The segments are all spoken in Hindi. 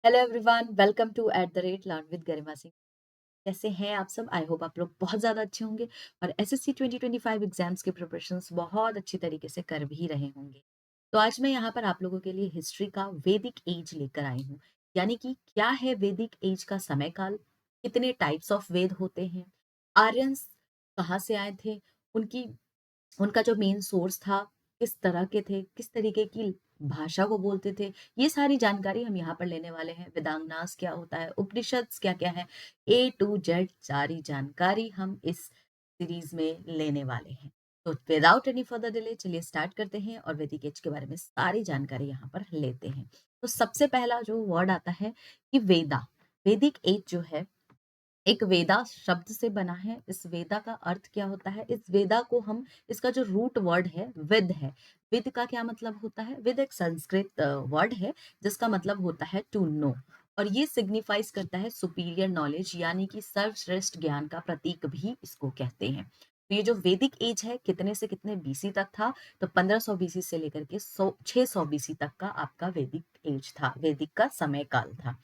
Hello everyone, welcome to @learn with Garima Singh. कैसे हैं आप सब? आई होप आप लोग बहुत ज़्यादा अच्छे होंगे और एसएससी 2025 एग्जाम्स की प्रिपरेशंस बहुत अच्छी तरीके से कर भी रहे होंगे। तो आज मैं यहाँ पर आप लोगों के लिए हिस्ट्री का वैदिक एज लेकर आई हूँ। यानी कि क्या है वैदिक एज का समय काल, कितने टाइप्स ऑफ वेद होते हैं, आर्यंस कहाँ से आए थे, उनकी उनका जो मेन सोर्स था, किस तरह के थे, किस तरीके की भाषा को बोलते थे, ये सारी जानकारी हम यहाँ पर लेने वाले हैं। वेदांगनास क्या होता है, उपनिषद्स क्या-क्या है, ए टू जेड सारी जानकारी हम इस सीरीज में लेने वाले हैं। तो विदाउट एनी फर्दर डिले चलिए स्टार्ट करते हैं और वैदिक एज के बारे में सारी जानकारी यहाँ पर लेते हैं। तो सबसे पहला जो वर्ड आता है कि वेदा। वैदिक एज जो है एक वेदा शब्द से बना है। इस वेदा का अर्थ क्या होता है? इस वेदा को हम इसका जो रूट वर्ड है विद है। विद का क्या मतलब होता है? विद एक संस्कृत वर्ड है जिसका मतलब होता है टू नो, और ये सिग्निफाइज करता है सुपीरियर नॉलेज, यानी कि सर्वश्रेष्ठ ज्ञान का प्रतीक भी इसको कहते हैं। तो ये जो वैदिक एज है कितने से कितने बीसी तक था? तो 1500 बीसी से लेकर के 600 बीसी तक का आपका वैदिक एज था, वैदिक का समय काल था।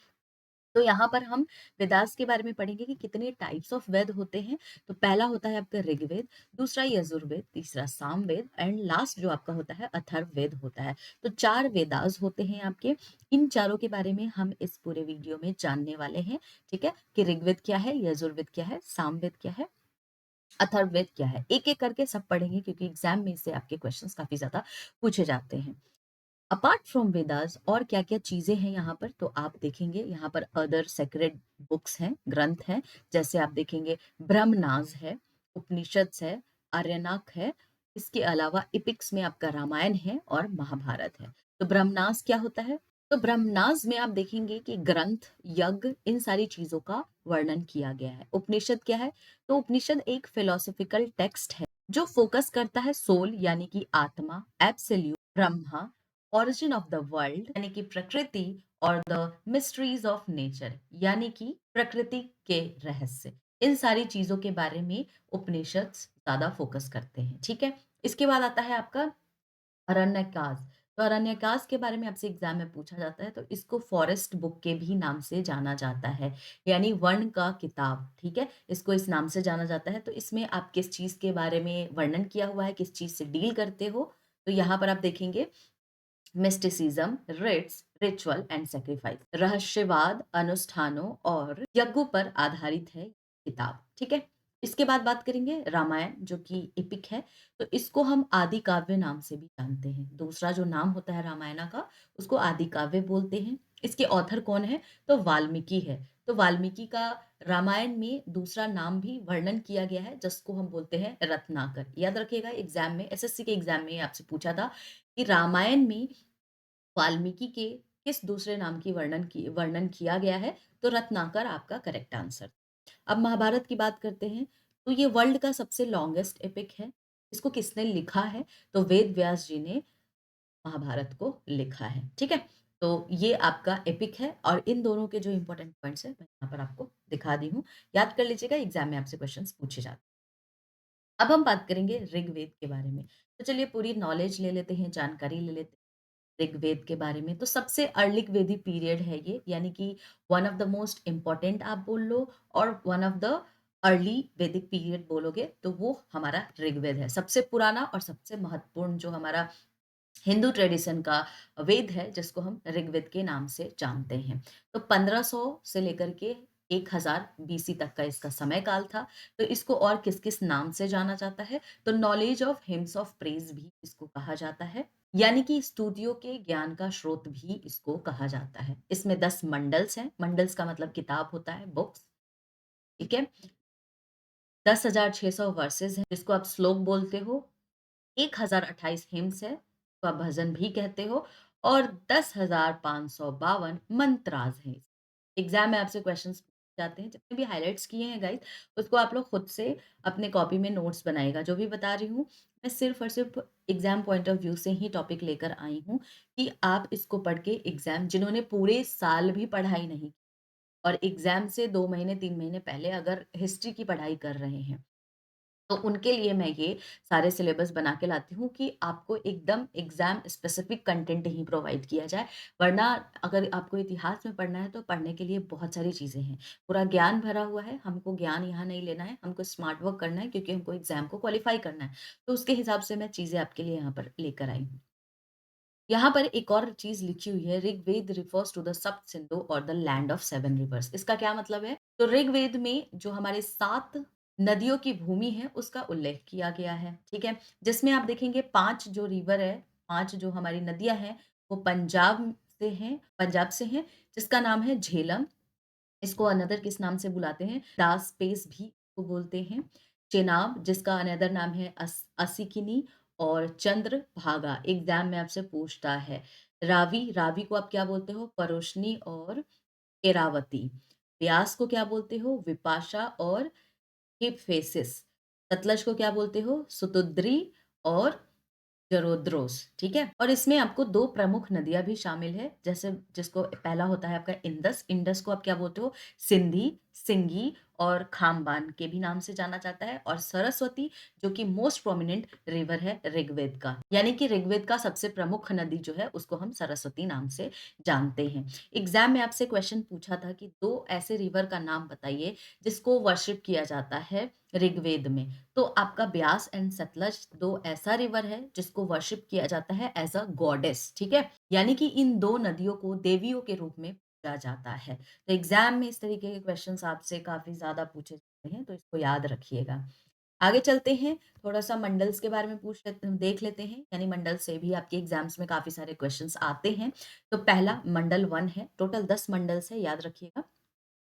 तो यहाँ पर हम वेदास के बारे में पढ़ेंगे कि कितने टाइप्स ऑफ वेद होते हैं। तो पहला होता है आपका ऋग्वेद, दूसरा यजुर्वेद, तीसरा सामवेद एंड लास्ट जो आपका होता है अथर्ववेद होता है। तो 4 वेदास होते हैं आपके। इन चारों के बारे में हम इस पूरे वीडियो में जानने वाले हैं। ठीक है, कि ऋग्वेद क्या है, यजुर्वेद क्या है, सामवेद क्या है, अथर्ववेद क्या है। एक एक करके सब पढ़ेंगे क्योंकि एग्जाम में इससे आपके क्वेश्चंस काफी ज्यादा पूछे जाते हैं। अपार्ट फ्रॉम वेदास और क्या-क्या चीज़ें हैं यहाँ पर, तो आप देखेंगे यहाँ पर अदर सेक्रेड बुक्स हैं, ग्रंथ हैं। जैसे आप देखेंगे ब्रह्मनाज है, उपनिषद्स है, आर्यनाक है। इसके अलावा एपिक्स में आपका रामायण है और महाभारत है। तो ब्रह्मनाज क्या होता है? तो ब्रह्मनाज में आप देखेंगे कि ग्रंथ, यज्ञ, इन सारी चीज़ों का वर्णन किया गया है। उपनिषद क्या है? तो उपनिषद एक फिलोसॉफिकल टेक्स्ट है जो फोकस करता है सोल यानी कि आत्मा, absolute, Brahma, origin of the world यानी कि प्रकृति, और द मिस्ट्रीज ऑफ नेचर यानी कि प्रकृति के रहस्य। इन सारी चीजों के बारे में उपनिषद ज्यादा फोकस करते हैं। ठीक है, इसके बाद आता है आपका अरण्यकाश। तो अरण्यकाश के बारे में आपसे एग्जाम में पूछा जाता है, तो इसको फॉरेस्ट बुक के भी नाम से जाना जाता है, यानी वन का किताब। ठीक है, इसको इस नाम से जाना जाता है। तो इसमें आप किस चीज के बारे में वर्णन किया हुआ है, किस चीज से डील करते हो, तो यहाँ पर आप देखेंगे mysticism, rites, ritual and sacrifice, रहस्यवाद, अनुष्ठानों और यज्ञों पर आधारित है किताब। ठीक है, इसके बाद बात करेंगे रामायण जो कि एपिक है। तो इसको हम आदि काव्य नाम से भी जानते हैं। दूसरा जो नाम होता है रामायण का, उसको आदि काव्य बोलते हैं। इसके ऑथर कौन है? तो वाल्मीकि है। तो वाल्मीकि का रामायण में दूसरा नाम भी वर्णन किया गया है जिसको हम बोलते हैं रत्नाकर। याद रखिएगा, एग्जाम में, एसएससी के एग्जाम में आपसे पूछा था कि रामायण में वाल्मीकि के किस दूसरे नाम की वर्णन किया गया है? तो रत्नाकर आपका करेक्ट आंसर। अब महाभारत की बात करते हैं। तो ये वर्ल्ड का सबसे लॉन्गेस्ट एपिक है। इसको किसने लिखा है? तो वेद व्यास जी ने महाभारत को लिखा है। ठीक है, तो ये आपका एपिक है और इन दोनों के जो इंपॉर्टेंट पॉइंट्स है मैं यहाँ पर आपको दिखा दी हूँ। याद कर लीजिएगा, एग्जाम में आपसे क्वेश्चंस पूछे जाते हैं। अब हम बात करेंगे ऋग्वेद के बारे में। तो चलिए पूरी नॉलेज ले लेते हैं, जानकारी ले लेते हैं ऋग्वेद के बारे में। तो सबसे अर्ली वेदिक पीरियड है ये, यानी कि one of the most important आप बोल लो, और वन ऑफ द अर्ली वैदिक पीरियड बोलोगे तो वो हमारा ऋग्वेद है। सबसे पुराना और सबसे महत्वपूर्ण जो हमारा हिंदू ट्रेडिशन का वेद है जिसको हम ऋग्वेद के नाम से जानते हैं। तो 1500 से लेकर के 1000 बीसी तक का इसका समय काल था। तो इसको और किस-किस नाम से जाना जाता है? तो knowledge of hymns of praise भी इसको कहा जाता है, यानी कि स्तुतियों के ज्ञान का स्रोत भी इसको कहा जाता है। इसमें 10 मंडल्स हैं। मंडल्स का मतलब किताब होता है, बुक्स। ठीक है, 10,600 वर्सेस हैं जिसको आप श्लोक बोलते हो। 1028 हिम्स है, तो आप भजन भी कहते हो, और 10,552 मंत्राज हैं। एग्जाम में आपसे क्वेश्चंस पूछे जाते हैं। जितने भी हाइलाइट्स किए हैं गाइस, उसको आप लोग खुद से अपने कॉपी में नोट्स बनाइएगा। जो भी बता रही हूँ, मैं सिर्फ और सिर्फ एग्जाम पॉइंट ऑफ व्यू से ही टॉपिक लेकर आई हूँ कि आप इसको पढ़ के एग्जाम, जिन्होंने पूरे साल भी पढ़ाई नहीं और एग्जाम से 2 महीने 3 महीने पहले अगर हिस्ट्री की पढ़ाई कर रहे हैं, तो उनके लिए मैं ये सारे सिलेबस बना के लाती हूँ कि आपको एकदम एग्ज़ाम स्पेसिफ़िक कंटेंट ही प्रोवाइड किया जाए। वरना अगर आपको इतिहास में पढ़ना है तो पढ़ने के लिए बहुत सारी चीज़ें हैं। पूरा ज्ञान भरा हुआ है, हमको ज्ञान यहाँ नहीं लेना है, हमको स्मार्ट वर्क करना है क्योंकि हमको एग्ज़ाम को क्वालीफ़ाई करना है। तो उसके हिसाब से मैं चीज़ें आपके लिए यहाँ पर लेकर आई हूँ। यहाँ पर एक और चीज़ लिखी हुई है, ऋग्वेद रिफर्स टू द सप्त सिंधु और द लैंड ऑफ 7 रिवर्स। इसका क्या मतलब है? तो ऋग्वेद में जो हमारे 7 नदियों की भूमि है, उसका उल्लेख किया गया है, ठीक है? जिसमें आप देखेंगे 5 जो रिवर है, 5 जो हमारी नदियाँ हैं, वो पंजाब से हैं, जिसका नाम है झेलम। इसको अनदर किस नाम से बुलाते हैं? दास पेस भी इसको बोलते हैं। चेनाब जिसका अनदर नाम है असिकिनी और चंद्रभागा एग्ज़ाम में आपसे पूछता है। रावी को आप क्या बोलते हो? परोशनी और इरावती। व्यास को क्या बोलते हो? विपाशा और हिपफेसिस। सतलज को क्या बोलते हो? सुतुद्री और जरोद्रोस, ठीक है? और इसमें आपको 2 प्रमुख नदियाँ भी शामिल है, जैसे जिसको पहला होता है आपका इंडस को आप क्या बोलते हो? सिंधी, सिंगी और खामबान के भी नाम से जाना जाता है और सरस्वती जो कि मोस्ट प्रोमिनेंट रिवर है ऋग्वेद का। यानी कि ऋग्वेद का सबसे प्रमुख नदी जो है उसको हम सरस्वती नाम से जानते हैं। एग्ज़ाम में आपसे क्वेश्चन पूछा था कि 2 ऐसे रिवर का नाम बताइए जिसको वर्शिप किया जाता है ऋग्वेद में। तो आपका ब्यास एंड सतलज 2 ऐसा रिवर है जिसको वर्शिप किया जाता है एज़ अ गॉडेस, ठीक है? यानी कि इन 2 नदियों को देवियों के रूप में पूजा जाता है। तो एग्ज़ाम में इस तरीके के क्वेश्चन्स आपसे काफ़ी ज़्यादा पूछे जाते हैं, तो इसको याद रखिएगा। आगे चलते हैं, थोड़ा-सा मंडल्स के बारे में देख लेते हैं, यानी मंडल से भी आपके एग्ज़ाम्स में काफ़ी सारे क्वेश्चन्स आते हैं। तो पहला मंडल 1 है, टोटल 10 मंडल्स है, याद रखिएगा।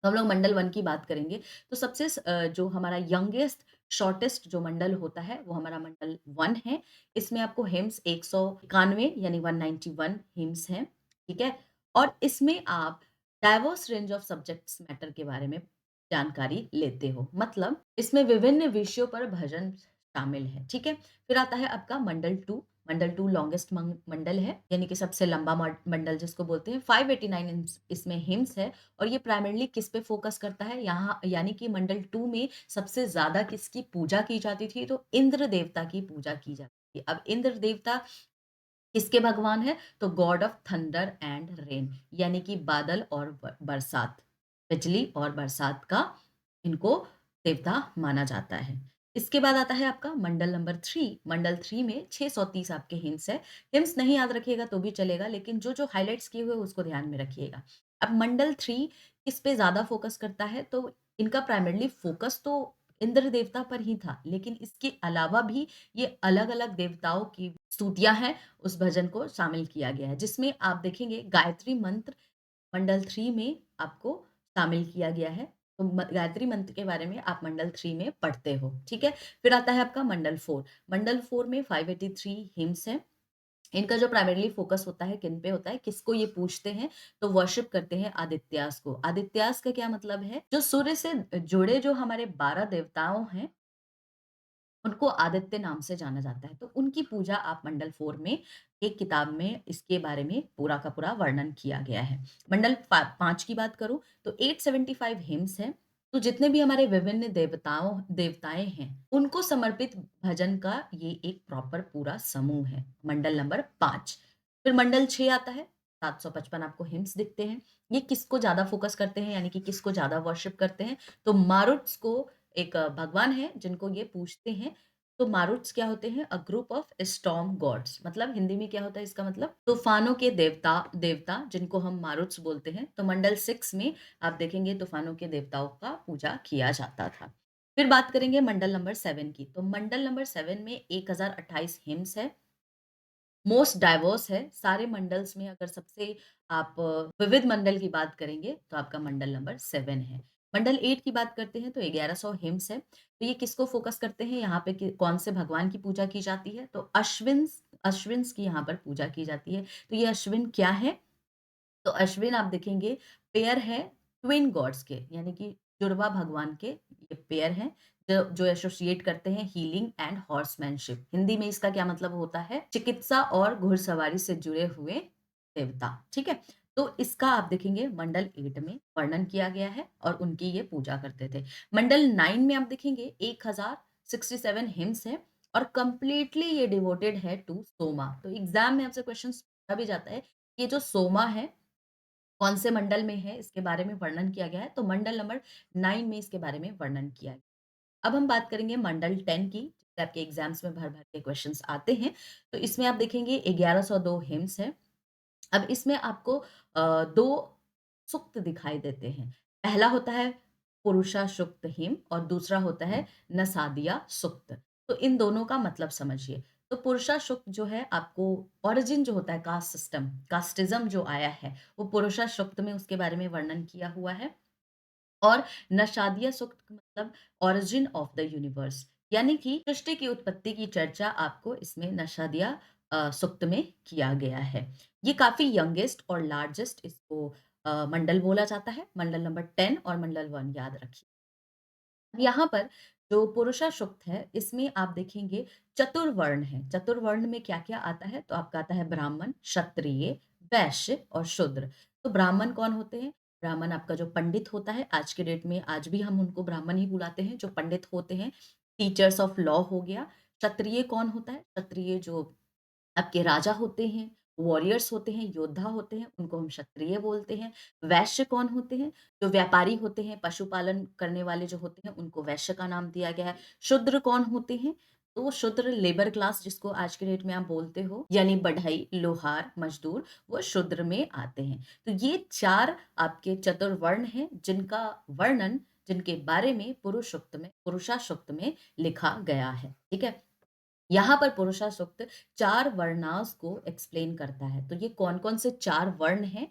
तो हम लोग मंडल 1 की बात करेंगे। तो जो हमारा यंगेस्ट शॉर्टेस्ट जो मंडल होता है, वो हमारा मंडल 1 है। इसमें आपको हिम्स 191 यानी 191 हिम्स हैं, ठीक है? और इसमें आप diverse range of subjects matter के बारे में जानकारी लेते हो। मतलब इसमें विभिन्न विषयों पर भजन शामिल है, ठीक है? फिर आता है आपका मंडल 2 लॉन्गेस्ट मंडल है, यानी कि सबसे लंबा मंडल जिसको बोलते हैं। 589 इसमें हिम्स है और ये प्राइमरीली किस पे फ़ोकस करता है? यहाँ यानी कि मंडल 2 में सबसे ज़्यादा किसकी पूजा की जाती थी? तो इंद्र देवता की पूजा की जाती थी। अब इंद्र देवता किसके भगवान हैं? तो God of thunder and rain यानी कि बादल और बरसात, बिजली और बरसात का इनको देवता माना जाता है। इसके बाद आता है आपका मंडल नंबर 3 मंडल 3 में 630 आपके हिम्स है। हिम्स नहीं याद रखिएगा तो भी चलेगा लेकिन जो-जो हाइलाइट्स किए हुए हैं उसको ध्यान में रखिएगा। अब मंडल 3 किस पे ज़्यादा फ़ोकस करता है? तो इनका प्राइमरीली फ़ोकस तो इंद्र देवता पर ही था, लेकिन इसके अलावा भी ये अलग-अलग देवताओं की स्तुतियाँ हैं, उस भजन को शामिल किया गया है। जिसमें आप देखेंगे गायत्री मंत्र मंडल 3 में आपको शामिल किया गया है। तो गायत्री मंत्र के बारे में आप मंडल 3 में पढ़ते हो, ठीक है? फिर आता है आपका मंडल 4 मंडल 4 में 583 हिम्स हैं। इनका जो प्राइमरीली फोकस होता है किन पे होता है, किसको ये पूजते हैं? तो वर्शिप करते हैं आदित्यास को। आदित्यास का क्या मतलब है? जो सूर्य से जुड़े जो हमारे 12 देवताओं हैं उनको आदित्य नाम से जाना जाता है। तो उनकी पूजा आप मंडल 4 में एक किताब में इसके बारे में पूरा का पूरा वर्णन किया गया है। मंडल 5 की बात करूँ तो 875 हिम्स हैं। तो जितने भी हमारे विभिन्न देवताएँ हैं, उनको समर्पित भजन का ये एक प्रॉपर पूरा समूह है, मंडल नंबर 5। फिर मंडल 6 आता है, 755 आपको हिम्स दिखते हैं। ये किसको ज़्यादा फ़ोकस करते हैं यानी कि किसको ज़्यादा वर्शिप करते हैं? तो मारुत्स को एक भगवान है जिनको ये पूजते हैं। तो मारुत्स क्या होते हैं? A group of storm gods मतलब हिंदी में क्या होता है इसका मतलब? तूफानों के देवता देवता जिनको हम मारुत्स बोलते हैं। तो मंडल 6 में आप देखेंगे तूफानों के देवताओं का पूजा किया जाता था। फिर बात करेंगे मंडल नंबर 7 की। तो मंडल नंबर 7 में 1028 हिम्स है। मोस्ट डाइवर्स है, सारे मंडल्स में अगर सबसे आप विविध मंडल की बात करेंगे, तो आपका मंडल नंबर 7 है। मंडल 8 की बात करते हैं तो 1100 हिम्स है। तो ये किसको फ़ोकस करते हैं? यहाँ पे कौन से भगवान की पूजा की जाती है? तो अश्विन्स की यहाँ पर पूजा की जाती है। तो ये अश्विन क्या है? तो अश्विन आप देखेंगे पेयर है ट्विन गॉड्स के यानी कि जुड़वा भगवान के ये पेयर हैं जो जो एसोसिएट करते हैं हीलिंग एंड हॉर्समैनशिप हिंदी में इसका क्या मतलब होता है चिकित्सा और घुड़सवारी से जुड़े हुए देवता ठीक है तो इसका आप देखेंगे मंडल 8 में वर्णन किया गया है और उनकी ये पूजा करते थे मंडल 9 में आप देखेंगे 67 हिम्स है और कंप्लीटली ये डिवोटेड है टू सोमा। तो एग्ज़ाम में आपसे क्वेश्चन पूछा भी जाता है, ये जो सोमा है, कौन से मंडल में है, इसके बारे में वर्णन किया गया है। तो मंडल नंबर 9 में इसके बारे में वर्णन किया गया। अब हम बात करेंगे मंडल 10 की, जिससे आपके एग्ज़ाम्स में भर-भर के क्वेश्चन्स आते हैं। तो इसमें आप देखेंगे 1102 हिम्स है। अब इसमें आपको 2 सूक्त दिखाई देते हैं। पहला होता है पुरुषा सूक्त हिम और दूसरा होता है नसादिया सूक्त। तो इन दोनों का मतलब समझिए। तो पुरुषा सूक्त जो है आपको ओरिजिन जो होता है कास्ट सिस्टम, कास्टिज़्म जो आया है, वो पुरुषा सूक्त में उसके बारे में वर्णन किया हुआ है। और नशादिया सूक्त का मतलब ओरिजिन ऑफ द यूनिवर्स, यानी कि सृष्टि की उत्पत्ति की चर्चा आपको इसमें नशादिया सूक्त में किया गया है। ये काफ़ी यंगेस्ट और लार्जेस्ट इसको मंडल बोला जाता है। मंडल नंबर 10 और मंडल 1 याद रखिए। यहाँ पर जो पुरुषा सूक्त है, इसमें आप देखेंगे चतुर्वर्ण है। चतुर्वर्ण में क्या-क्या आता है? तो आपका आता है ब्राह्मण, क्षत्रिय, वैश्य और शूद्र। तो ब्राह्मण कौन होते हैं? ब्राह्मण आपका जो पंडित होता है, आज के डेट में आज भी हम उनको ब्राह्मण ही बुलाते हैं, जो पंडित होते हैं। टीचर्स ऑफ लॉ हो गया। क्षत्रिय कौन होता है? क्षत्रिय जो आपके राजा होते हैं, वॉरियर्स होते हैं, योद्धा होते हैं, उनको हम क्षत्रिय बोलते हैं। वैश्य कौन होते हैं? जो व्यापारी होते हैं, पशुपालन करने वाले जो होते हैं, उनको वैश्य का नाम दिया गया है। शूद्र कौन होते हैं? तो शूद्र लेबर क्लास जिसको आज के डेट में आप बोलते हो, यानी बढ़ई, लोहार, मज़दूर, वो शूद्र में आते हैं। तो ये 4 आपके चतुर्वर्ण हैं, जिनका वर्णन जिनके बारे में पुरुषा सूक्त में लिखा गया है। ठीक है? यहाँ पर पुरुषा सूक्त 4 वर्णास को एक्सप्लेन करता है। तो ये कौन-कौन से 4 वर्ण हैं?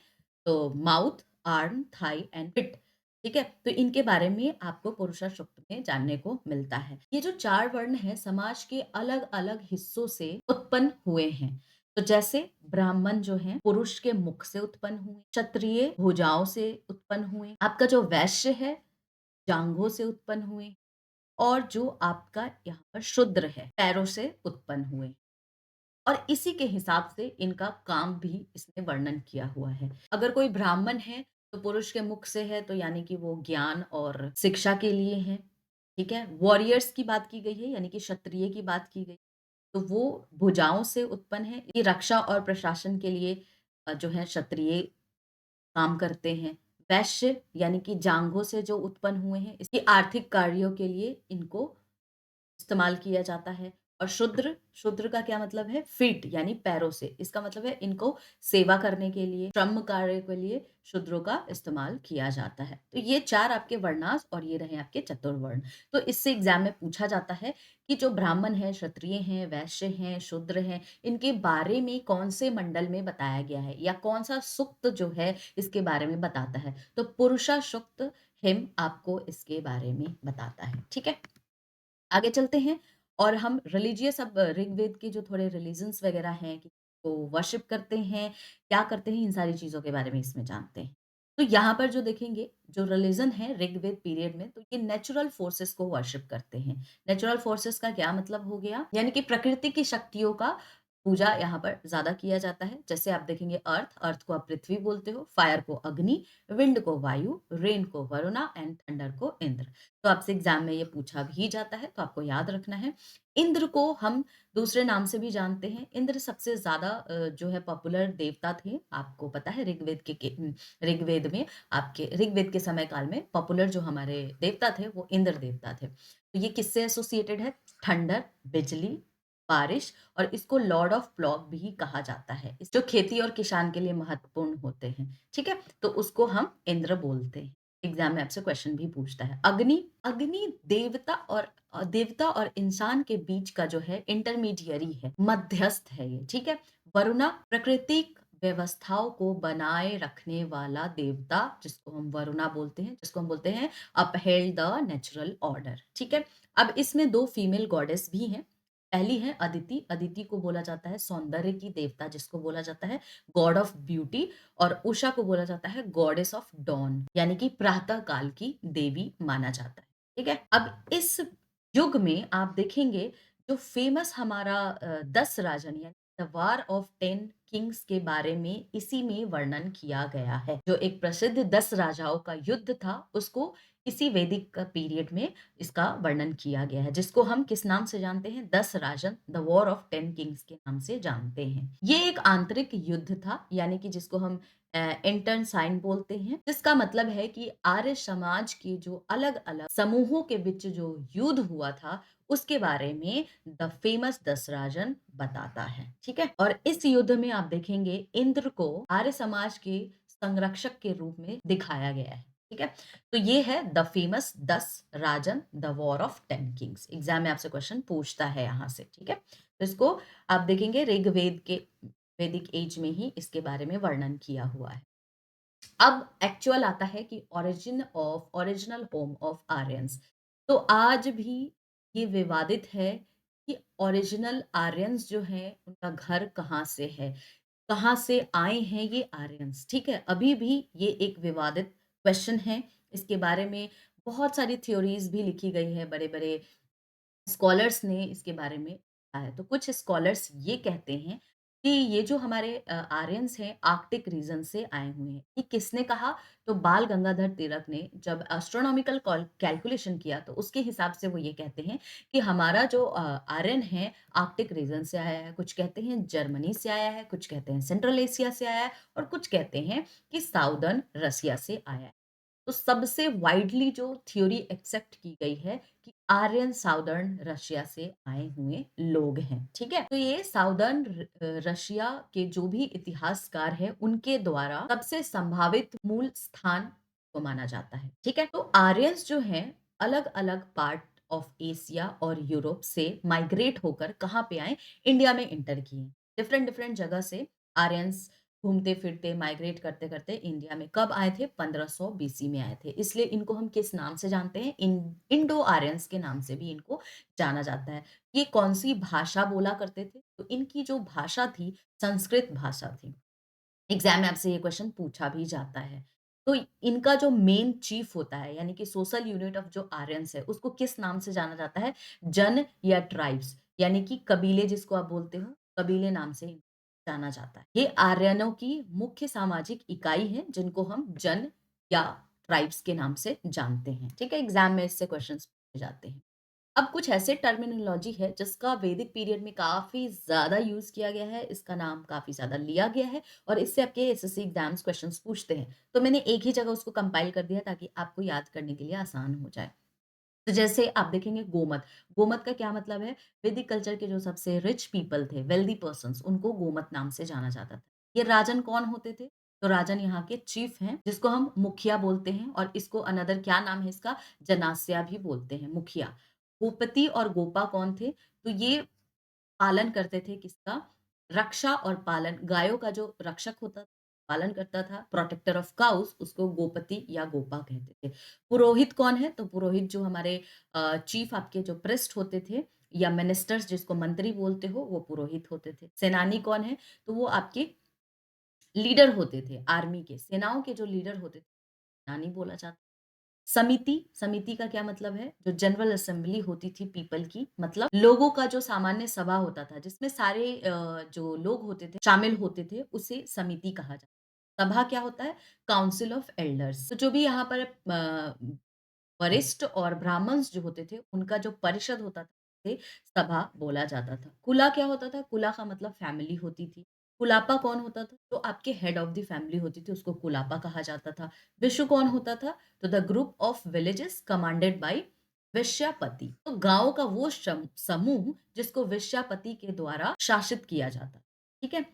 तो माउथ, आर्म, थाई एंड पिट। ठीक है? तो इनके बारे में आपको पुरुषा सूक्त में जानने को मिलता है। ये जो 4 वर्ण हैं समाज के अलग-अलग हिस्सों से उत्पन्न हुए हैं। तो जैसे ब्राह्मण जो हैं पुरुष के मुख से उत्पन्न हुए, क्षत्रिय भुजाओं से उत्पन्न हुए, आपका जो वैश्य है जांघों से उत्पन्न हुए और जो आपका यहाँ पर शूद्र है, पैरों से उत्पन्न हुए और इसी के हिसाब से इनका काम भी इसमें वर्णन किया हुआ है। अगर कोई ब्राह्मण है, तो पुरुष के मुख से है, तो यानी कि वो ज्ञान और शिक्षा के लिए है, ठीक है? वॉरियर्स की बात की गई है, यानी कि क्षत्रिय की बात की गई, तो वो भुजाओं से उत्पन्न है। ये रक्षा और प्रशासन के लिए जो है क्षत्रिय काम करते हैं। वैश्य यानी कि जांघों से जो उत्पन्न हुए हैं, इसकी आर्थिक कार्यों के लिए इनको इस्तेमाल किया जाता है और शूद्र, शूद्र का क्या मतलब है? फीट यानी पैरों से। इसका मतलब है इनको सेवा करने के लिए, श्रम कार्य के लिए शूद्रों का इस्तेमाल किया जाता है। तो ये 4 आपके वर्णास और ये रहे आपके चतुर्वर्ण। तो इससे एग्ज़ाम में पूछा जाता है कि जो ब्राह्मण हैं, क्षत्रिय हैं, वैश्य हैं, शूद्र हैं, इनके बारे में कौन से मंडल में बताया गया है या कौन-सा सूक्त जो है इसके बारे में बताता है। तो पुरुषा सूक्त हिम आपको इसके बारे में बताता है। ठीक है? आगे चलते हैं और हम रिलीजियस अब ऋग्वेद के जो थोड़े रिलीजन्स वगैरह हैं कि वो वर्शिप करते हैं, क्या करते हैं, इन सारी चीज़ों के बारे में इसमें जानते हैं। तो यहाँ पर जो देखेंगे, जो रिलीजन है ऋग्वेद पीरियड में, तो ये नेचुरल फोर्सेस को वर्शिप करते हैं। नेचुरल फोर्सेस का क्या मतलब हो गया? यानी कि प्रकृति की शक्तियों का पूजा यहाँ पर ज़्यादा किया जाता है। जैसे आप देखेंगे अर्थ, अर्थ को आप पृथ्वी बोलते हो, फायर को अग्नि, विंड को वायु, रेन को वरुणा एंड थंडर को इंद्र। तो आपसे एग्ज़ाम में ये पूछा भी जाता है, तो आपको याद रखना है। इंद्र को हम दूसरे नाम से भी जानते हैं। इंद्र सबसे ज़्यादा जो है पॉपुलर देवता थे। आपको पता है ऋग्वेद में आपके ऋग्वेद के समय काल में पॉपुलर जो हमारे देवता थे, वो इंद्र देवता थे। तो ये किससे एसोसिएटेड है? थंडर, बिजली, बारिश और इसको लॉर्ड ऑफ प्लॉग भी कहा जाता है। जो खेती और किसान के लिए महत्वपूर्ण होते हैं, ठीक है? तो उसको हम इंद्र बोलते हैं। एग्ज़ाम में आपसे क्वेश्चन भी पूछता है। अग्नि, अग्नि देवता और इंसान के बीच का जो है इंटरमीडियरी है, मध्यस्थ है ये, ठीक है? वरुणा प्राकृतिक व्यवस्थाओं को बनाए रखने वाला देवता, जिसको हम वरुणा बोलते हैं, जिसको हम बोलते हैं अपहेल्ड द नेचुरल ऑर्डर, ठीक है? अब इसमें 2 फीमेल गॉडेस भी हैं। पहली है अदिति, अदिति को बोला जाता है सौंदर्य की देवता, जिसको बोला जाता है गॉड ऑफ ब्यूटी और उषा को बोला जाता है गॉडेस ऑफ डॉन, यानी कि प्रातः काल की देवी माना जाता है। ठीक है? अब इस युग में आप देखेंगे जो फेमस हमारा 10 राजन यानी द वार ऑफ 10 किंग्स के बारे में इसी में वर्णन किया गया है। जो एक प्रसिद्ध 10 राजाओं का युद्ध था, उसको इसी वैदिक का पीरियड में इसका वर्णन किया गया है, जिसको हम किस नाम से जानते हैं? 10 राजन, द वॉर ऑफ 10 किंग्स के नाम से जानते हैं। ये एक आंतरिक युद्ध था, यानी कि जिसको हम इंटर्न साइन बोलते हैं, जिसका मतलब है कि आर्य समाज के जो अलग-अलग समूहों के बीच जो युद्ध हुआ था, उसके बारे में द फेमस दसराजन बताता है, ठीक है? और इस युद्ध में आप देखेंगे इंद्र को आर्य समाज के संरक्षक के रूप में दिखाया गया है, ठीक है? तो ये है the famous 10 Rajan, the war of 10 Kings. Exam में आपसे क्वेश्चन पूछता है यहाँ से, ठीक है? तो इसको आप देखेंगे ऋग्वेद के वैदिक एज में ही इसके बारे में वर्णन किया हुआ है। अब एक्चुअल आता है कि ओरिजिनल होम ऑफ आर्यंस। तो आज भी ये विवादित है कि ओरिजिनल आर्यंस जो है उनका घर कहाँ से है? कहाँ से आए हैं ये आर्यंस? ठीक है? अभी भी ये एक विवादित क्वेश्चन है। इसके बारे में बहुत सारी थ्योरीज़ भी लिखी गई है, बड़े-बड़े स्कॉलर्स ने इसके बारे में लिखा है। तो कुछ स्कॉलर्स ये कहते हैं कि ये जो हमारे आर्यंस हैं आर्कटिक रीजन से आए हुए हैं। ये किसने कहा? तो बाल गंगाधर तिलक ने जब एस्ट्रोनॉमिकल कैलकुलेशन किया तो उसके हिसाब से वो ये कहते हैं कि हमारा जो आर्यन है आर्कटिक रीजन से आया है। कुछ कहते हैं जर्मनी से आया है, कुछ कहते हैं सेंट्रल एशिया से आया है और कुछ कहते हैं कि साउदर्न रसिया से आया है। तो सबसे वाइडली जो थ्योरी एक्सेप्ट की गई है कि आर्यन साउदर्न रशिया से आए हुए लोग हैं, ठीक है? तो ये साउदर्न रशिया के जो भी इतिहासकार हैं, उनके द्वारा सबसे संभावित मूल स्थान को माना जाता है, ठीक है? तो आर्यंस जो हैं, अलग-अलग पार्ट ऑफ एशिया और यूरोप से माइग्रेट होकर कहाँ पे आए? इंडिया में एंटर किए। डिफरेंट डिफरेंट जगह से आर्यंस घूमते-फिरते, माइग्रेट करते-करते इंडिया में कब आए थे? 1500 बीसी में आए थे। इसलिए इनको हम किस नाम से जानते हैं? इंडो आर्यंस के नाम से भी इनको जाना जाता है। ये कौन-सी भाषा बोला करते थे? तो इनकी जो भाषा थी, संस्कृत भाषा थी। एग्ज़ाम में आपसे ये क्वेश्चन पूछा भी जाता है। तो इनका जो मेन चीफ होता है, यानी कि सोशल यूनिट ऑफ जो आर्यन्स है, उसको किस नाम से जाना जाता है? जन या ट्राइब्स, यानी कि कबीले जिसको आप बोलते हो, कबीले नाम से जाना जाता है। ये आर्यनों की मुख्य सामाजिक इकाई है, जिनको हम जन या ट्राइब्स के नाम से जानते हैं। ठीक है? एग्ज़ाम में इससे क्वेश्चन्स पूछे जाते हैं। अब कुछ ऐसे टर्मिनोलॉजी है जिसका वैदिक पीरियड में काफ़ी ज़्यादा यूज़ किया गया है, इसका नाम काफ़ी ज़्यादा लिया गया है और इससे आपके एसएससी एग्ज़ाम्स क्वेश्चन्स पूछते हैं। तो मैंने एक ही जगह उसको कंपाइल कर दिया ताकि आपको याद करने के लिए आसान हो जाए। तो जैसे आप देखेंगे गोमत, गोमत का क्या मतलब है? वैदिक कल्चर के जो सबसे रिच पीपल थे, वेल्दी पर्सन्स, उनको गोमत नाम से जाना जाता था। ये राजन कौन होते थे? तो राजन यहाँ के चीफ हैं, जिसको हम मुखिया बोलते हैं और इसको अनदर क्या नाम है इसका? जनास्या भी बोलते हैं, मुखिया। गोपति और गोपा कौन थे? तो ये पालन करते थे किसका? रक्षा और पालन, गायों का जो रक्षक होता पालन करता था, प्रोटेक्टर ऑफ काउज़, उसको गोपति या गोपा कहते थे। पुरोहित कौन है? तो पुरोहित जो हमारे चीफ आपके जो प्रीस्ट होते थे या मिनिस्टर्स जिसको मंत्री बोलते हो, वो पुरोहित होते थे। सेनानी कौन है? तो वो आपके लीडर होते थे आर्मी के, सेनाओं के जो लीडर होते थे, सेनानी बोला जाता समिति, समिति का क्या मतलब है? जो जनरल असेंबली होती थी पीपल की, मतलब लोगों का जो सामान्य सभा होता था, जिसमें सारे जो लोग होते थे, शामिल होते थे, उसे समिति कहा जाता है। सभा क्या होता है? Council of elders. तो जो भी यहाँ पर वरिष्ठ और ब्राह्मण्स जो होते थे, उनका जो परिषद होता था, उसे सभा बोला जाता था। कुला क्या होता था? कुला का मतलब फैमिली होती थी। कुलापा कौन होता था? जो आपके हेड ऑफ द फैमिली होती थी, उसको कुलापा कहा जाता था। विशु कौन होता था? तो the group of villages commanded by वेश्यापति। तो गाँव का वो समूह जिसको वेश्यापति के द्वारा शासित किया जाता। ठीक है?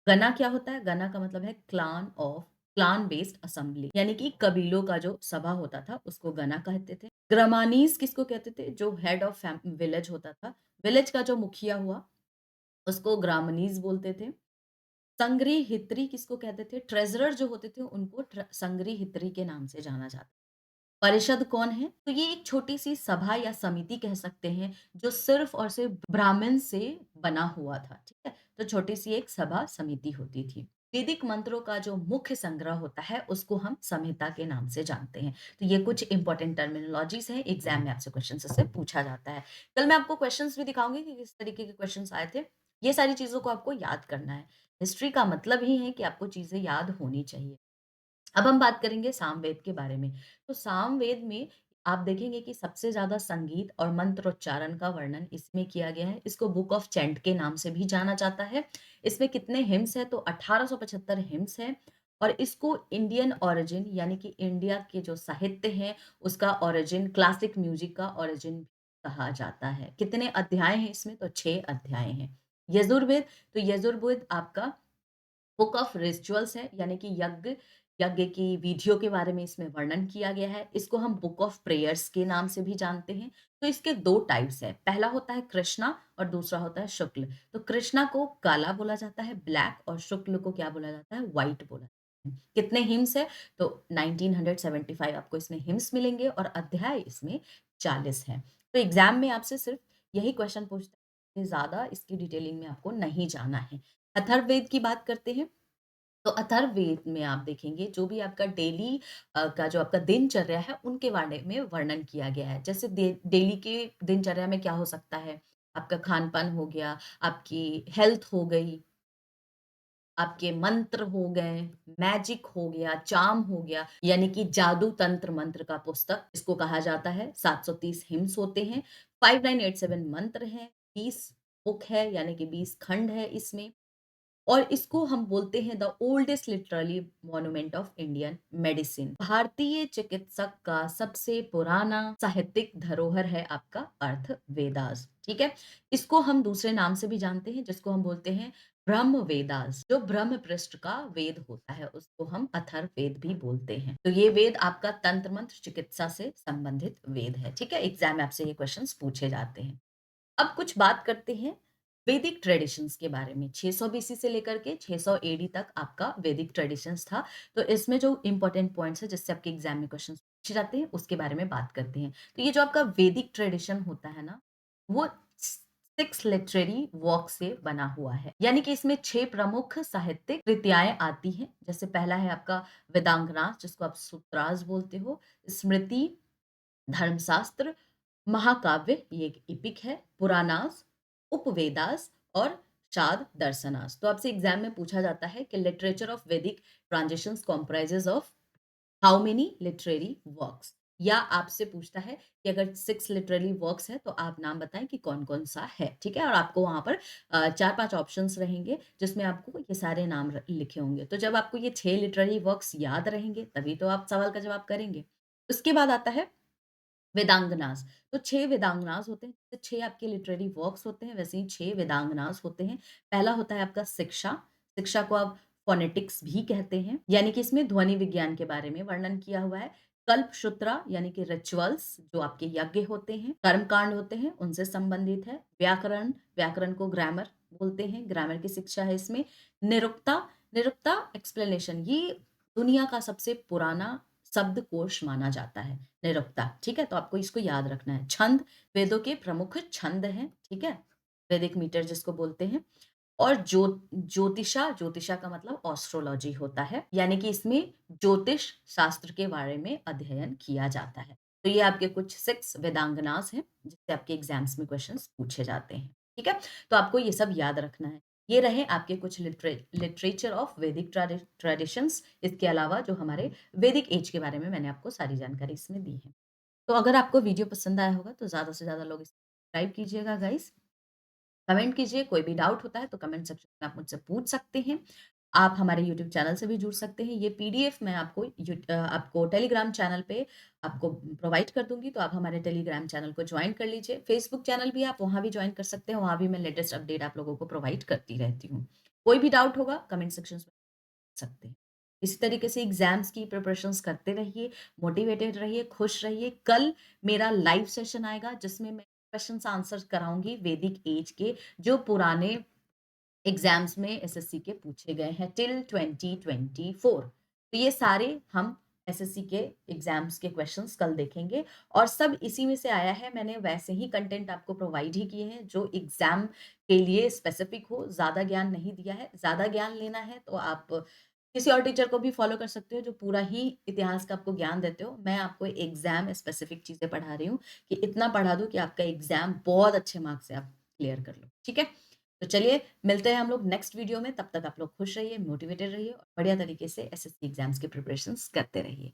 गना क्या होता है? गना का मतलब है क्लान बेस्ड असेंबली, यानी कि कबीलों का जो सभा होता था उसको गना कहते थे। ग्रामानीज किसको कहते थे? जो हेड ऑफ विलेज होता था, विलेज का जो मुखिया हुआ उसको ग्रामनीज बोलते थे। संग्रहित्री किसको कहते थे? ट्रेज़रर जो होते थे उनको संग्रहित्री के नाम से जाना जाता। परिषद कौन है? तो ये एक छोटी-सी सभा या समिति कह सकते हैं, जो सिर्फ़ और सिर्फ़ ब्राह्मण से बना हुआ था, ठीक है? तो छोटी-सी एक सभा समिति होती थी। वैदिक मंत्रों का जो मुख्य संग्रह होता है, उसको हम संहिता के नाम से जानते हैं। तो ये कुछ इंपॉर्टेंट टर्मिनोलॉजीज़ हैं, एग्ज़ाम में आपसे क्वेश्चन्स इससे पूछा जाता है। कल मैं आपको क्वेश्चन्स भी दिखाऊँगी कि किस तरीके के क्वेश्चन्स आए थे। ये सारी चीज़ों को आपको याद करना है। हिस्ट्री का मतलब ही है कि आपको चीज़ें याद होनी चाहिए। अब हम बात करेंगे सामवेद के बारे में। तो सामवेद में आप देखेंगे कि सबसे ज़्यादा संगीत और मंत्रोच्चारण का वर्णन इसमें किया गया है। इसको बुक ऑफ चैंट के नाम से भी जाना जाता है। इसमें कितने हिम्स हैं? तो 1875 हिम्स हैं और इसको इंडियन ओरिजिन यानी कि इंडिया के जो साहित्य हैं, उसका ओरिजिन, क्लासिक म्यूज़िक का ओरिजिन कहा जाता है। कितने अध्याय हैं इसमें? तो 6 अध्याय हैं। यजुर्वेद, तो यजुर्वेद आपका बुक ऑफ रिचुअल्स है, यानी कि यज्ञ यज्ञ की विधियों के बारे में इसमें वर्णन किया गया है। इसको हम बुक ऑफ प्रेयर्स के नाम से भी जानते हैं। तो इसके 2 टाइप्स हैं। पहला होता है कृष्णा और दूसरा होता है शुक्ल। तो कृष्णा को काला बोला जाता है, ब्लैक, और शुक्ल को क्या बोला जाता है? व्हाइट बोला जाता है। कितने हिम्स है? तो 1975 आपको इसमें हिम्स मिलेंगे और अध्याय इसमें 40 है। तो एग्ज़ाम में आपसे सिर्फ यही क्वेश्चन पूछता है, ज़्यादा इसकी डिटेलिंग में आपको नहीं जाना है। अथर्ववेद की बात करते हैं। तो अथर्ववेद में आप देखेंगे जो भी आपका डेली का जो आपका दिनचर्या है उनके बारे में वर्णन किया गया है। जैसे डेली के दिनचर्या में क्या हो सकता है? आपका खान-पान हो गया, आपकी हेल्थ हो गई, आपके मंत्र हो गए, मैजिक हो गया, चार्म हो गया, यानी कि जादू तंत्र मंत्र का पुस्तक इसको कहा जाता है। 730 हिम्स होते हैं, 5987 मंत्र हैं, 20 बुक है यानी कि 20 खंड है इसमें। और इसको हम बोलते हैं the oldest literary monument of Indian medicine. भारतीय चिकित्सक का सबसे पुराना साहित्यिक धरोहर है आपका अर्थ वेदास। ठीक है, इसको हम दूसरे नाम से भी जानते हैं जिसको हम बोलते हैं ब्रह्म वेदास। जो ब्रह्म पृष्ठ का वेद होता है उसको हम अथर्व वेद भी बोलते हैं। तो ये वेद आपका तंत्र मंत्र चिकित्सा से संबंधित वेद है। ठीक है, एग्जाम में आपसे ये क्वेश्चंस पूछे जाते हैं। अब कुछ बात करते हैं वैदिक ट्रेडिशंस के बारे में। 600 बीसी से लेकर के 600 एडी तक आपका वैदिक ट्रेडिशंस था। तो इसमें जो इंपॉर्टेंट पॉइंट्स है जिससे आपके एग्जाम में क्वेश्चंस पूछे जाते हैं उसके बारे में बात करते हैं। तो ये जो आपका वैदिक ट्रेडिशन होता है ना, वो 6 लिटरेरी वर्क से बना हुआ है। यानी कि इसमें 6 प्रमुख साहित्यिक कृतियाएँ आती हैं। जैसे पहला है आपका वेदांगनाथ जिसको आप सूत्रास बोलते हो, स्मृति, धर्मशास्त्र, महाकाव्य ये एक एपिक है, पुराणास, उपवेदास और शाद दर्शनास। तो आपसे एग्जाम में पूछा जाता है कि लिटरेचर ऑफ वैदिक transitions comprises of how many literary works, या आपसे पूछता है कि अगर 6 लिटरेरी वर्क्स है तो आप नाम बताएं कि कौन-कौन सा है, ठीक है? और आपको वहाँ पर 4-5 ऑप्शंस रहेंगे जिसमें आपको ये सारे नाम लिखे होंगे। तो जब आपको ये 6 लिटरेरी वर्क्स याद रहेंगे तभी तो आप सवाल का जवाब करेंगे। उसके बाद आता है वेदांगनास। तो 6 वेदांगनास होते हैं, तो 6 आपके लिटरेरी वर्क्स होते हैं, वैसे ही 6 वेदांगनास होते हैं। पहला होता है आपका शिक्षा, शिक्षा को आप फ़ोनेटिक्स भी कहते हैं, यानी कि इसमें ध्वनि विज्ञान के बारे में वर्णन किया हुआ है। कल्पसूत्रा यानी कि रिचुअल्स जो आपके यज्ञ होते हैं, कर्मकांड होते हैं, उनसे संबंधित है। व्याकरण, व्याकरण को ग्रामर बोलते हैं, ग्रामर की शिक्षा है इसमें। निरुक्ता, निरुक्ता एक्सप्लेनेशन, ये दुनिया का सबसे पुराना शब्दकोश माना जाता है। निरुक्ता, ठीक है? तो आपको इसको याद रखना है। छंद, वेदों के प्रमुख छंद हैं, ठीक है? वैदिक मीटर जिसको बोलते हैं। और ज्योतिषा, ज्योतिषा का मतलब एस्ट्रोलॉजी होता है, यानी कि इसमें ज्योतिष शास्त्र के बारे में अध्ययन किया जाता है। तो ये आपके कुछ 6 वेदांगनास हैं, जिससे आपके एग्ज़ाम्स में क्वेश्चन्स पूछे जाते हैं, ठीक है? तो आपको ये सब याद रखना है। ये रहे आपके कुछ लिटरेचर ऑफ वैदिक ट्रेडिशंस। इसके अलावा जो हमारे वैदिक एज के बारे में मैंने आपको सारी जानकारी इसमें दी है। तो अगर आपको वीडियो पसंद आया होगा तो ज़्यादा से ज़्यादा लोग इसे सब्सक्राइब कीजिएगा गाइस। कमेंट कीजिए, कोई भी डाउट होता है तो कमेंट सेक्शन में आप मुझसे पूछ सकते हैं। आप हमारे यूट्यूब चैनल से भी जुड़ सकते हैं। ये पीडीएफ मैं आपको टेलीग्राम चैनल पे आपको प्रोवाइड कर दूँगी, तो आप हमारे टेलीग्राम चैनल को जॉइन कर लीजिए। फेसबुक चैनल भी आप वहाँ भी जॉइन कर सकते हैं, वहाँ भी मैं लेटेस्ट अपडेट आप लोगों को प्रोवाइड करती रहती हूँ। कोई भी डाउट होगा कमेंट सेक्शंस में पूछ सकते हैं। इसी तरीके से एग्ज़ाम्स की प्रिपरेशंस करते रहिए, मोटिवेटेड रहिए, खुश रहिए। कल मेरा लाइव सेशन आएगा जिसमें मैं क्वेश्चन्स आंसर कराऊँगी वैदिक एज के, जो पुराने एग्ज़ाम्स में एसएससी के पूछे गए हैं टिल 2024। तो ये सारे हम एसएससी के एग्ज़ाम्स के क्वेश्चंस कल देखेंगे और सब इसी में से आया है। मैंने वैसे ही कंटेंट आपको प्रोवाइड ही किए हैं जो एग्ज़ाम के लिए स्पेसिफिक हो, ज़्यादा ज्ञान नहीं दिया है। ज़्यादा ज्ञान लेना है तो आप किसी और टीचर को भी फ़ॉलो कर सकते हो जो पूरा ही इतिहास का आपको ज्ञान देते हो। मैं आपको एग्ज़ाम स्पेसिफिक चीज़ें पढ़ा रही हूँ कि इतना पढ़ा दूँ कि आपका एग्ज़ाम बहुत अच्छे मार्क्स से आप क्लियर कर लो। ठीक है? तो चलिए मिलते हैं हम लोग नेक्स्ट वीडियो में, तब तक आप लोग खुश रहिए, मोटिवेटेड रहिए और बढ़िया तरीके से एसएससी एग्ज़ाम्स की प्रिपरेशंस करते रहिए।